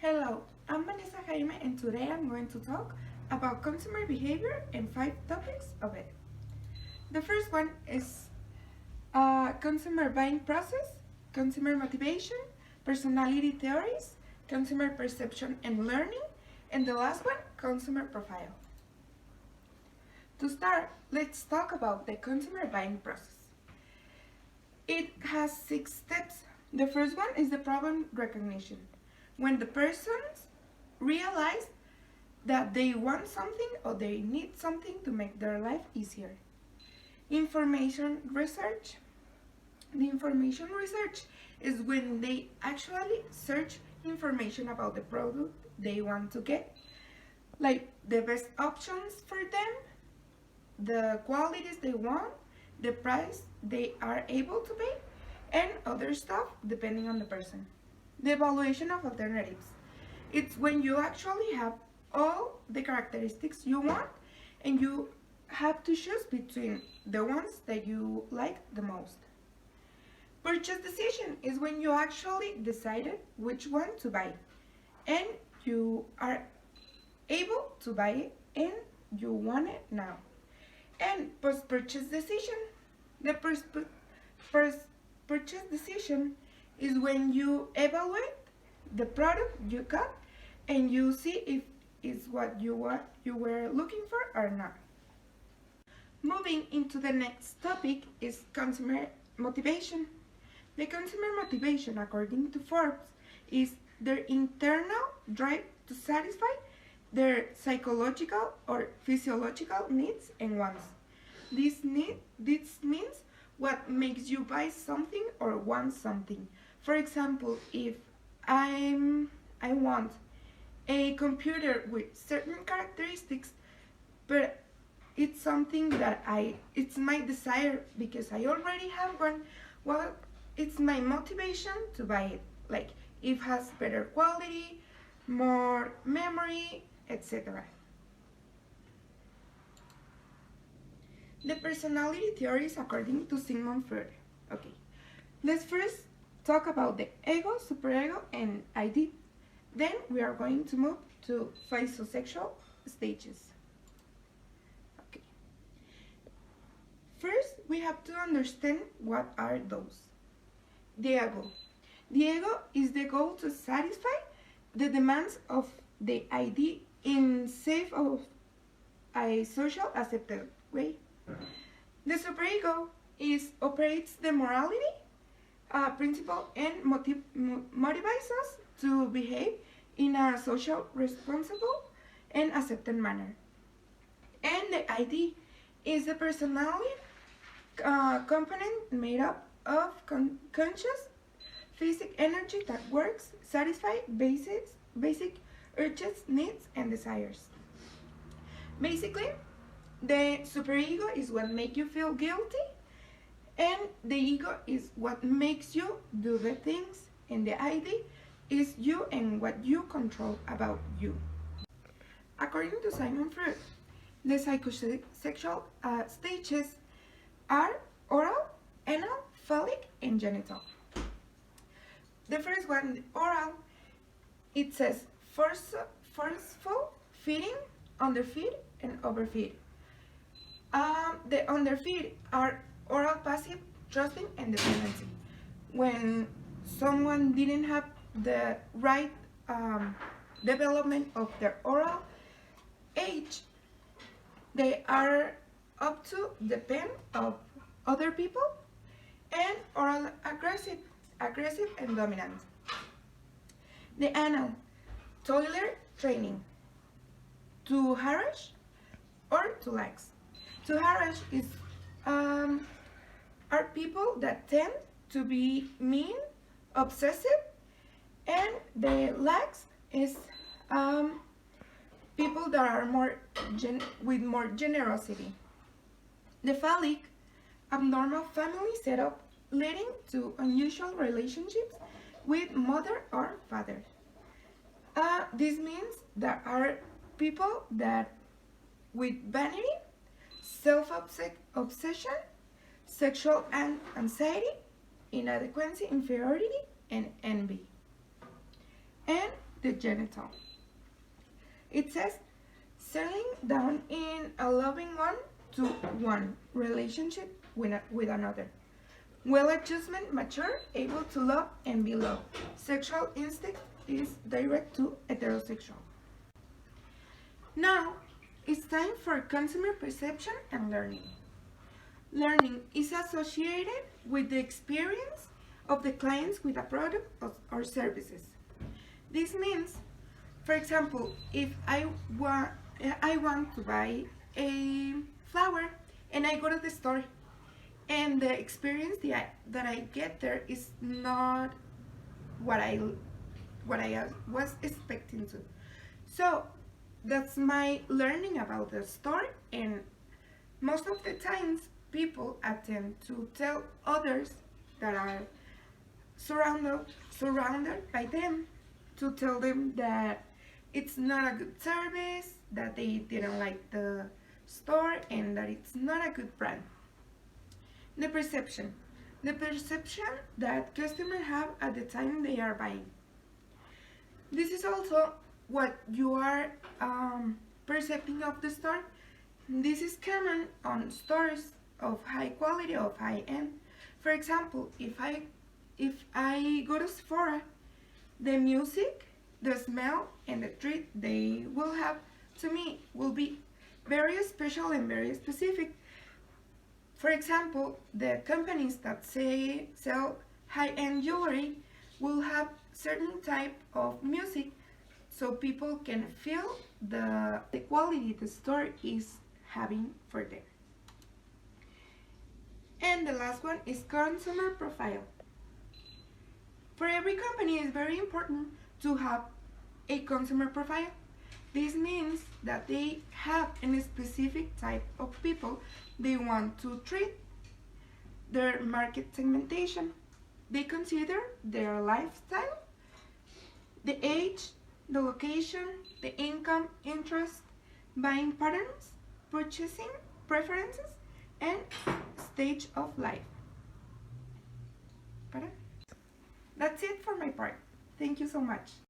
Hello, I'm Vanessa Jaime and today I'm going to talk about consumer behavior and 5 topics of it. The first one is consumer buying process, consumer motivation, personality theories, consumer perception and learning, and the last one, consumer profile. To start, let's talk about the consumer buying process. It has 6 steps. The first one is the problem recognition. When the persons realize that they want something or they need something to make their life easier. Information research. The information research is when they actually search information about the product they want to get, like the best options for them, the qualities they want, the price they are able to pay, and other stuff depending on the person. The evaluation of alternatives. It's when you actually have all the characteristics you want and you have to choose between the ones that you like the most. Purchase decision is when you actually decided which one to buy and you are able to buy it and you want it now. And post-purchase decision. The purchase decision is when you evaluate the product you got and you see if it's what you were looking for or not. Moving into the next topic is consumer motivation. The consumer motivation, according to Forbes, is their internal drive to satisfy their psychological or physiological needs and wants. This means what makes you buy something or want something. For example, if I want a computer with certain characteristics, but it's something that it's my desire because I already have one, well, it's my motivation to buy it. Like, it has better quality, more memory, etc. The personality theories according to Sigmund Freud. Okay, let's first talk about the ego, superego, and ID. Then we are going to move to physosexual stages. Okay. First, we have to understand what are those. The ego. The ego is the goal to satisfy the demands of the ID in safe of a social accepted way. The superego operates the morality principle and motivates us to behave in a social, responsible, and accepted manner. And the ID is the personality component made up of conscious physical energy that works, satisfy basic urges, needs, and desires. Basically, the superego is what makes you feel guilty, and the ego is what makes you do the things, and the ID is you and what you control about you. According to Sigmund Freud, the psychosexual stages are oral, anal, phallic, and genital. The first one, oral, it says forceful, feeding, underfeed, and overfeed. The underfeed are oral, passive, trusting, and dependency. When someone didn't have the right development of their oral age, they are up to depend of other people, and oral aggressive and dominant. The anal, toddler training, to harass or to lax. To harass is are people that tend to be mean, obsessive, and the lax is people that are with more generosity. The phallic, abnormal family setup leading to unusual relationships with mother or father. This means there are people that with vanity, self-obsession, sexual anxiety, inadequacy, inferiority, and envy. And the genital. It says settling down in a loving one-to-one relationship with another. Well adjustment, mature, able to love and be loved. Sexual instinct is direct to heterosexual. Now, it's time for consumer perception and learning. Learning is associated with the experience of the clients with a product or services. This means, for example, if I want to buy a flower and I go to the store and the experience that I get there is not what I was expecting to. So that's my learning about the store, and most of the times people attempt to tell others that are surrounded by them to tell them that it's not a good service, that they didn't like the store, and that it's not a good brand. The perception that customers have at the time they are buying. This is also what you are perceiving of the store. This is common on stores of high quality, of high end. For example, if I go to Sephora, the music, the smell, and the treat they will have to me will be very special and very specific. For example, the companies that sell high-end jewelry will have certain type of music so people can feel the quality the store is having for them. And the last one is consumer profile. For every company, it's very important to have a consumer profile. This means that they have a specific type of people they want to treat. Their market segmentation. They consider their lifestyle, the age, the location, the income, interest, buying patterns, purchasing preferences, and stage of life. That's it for my part. Thank you so much.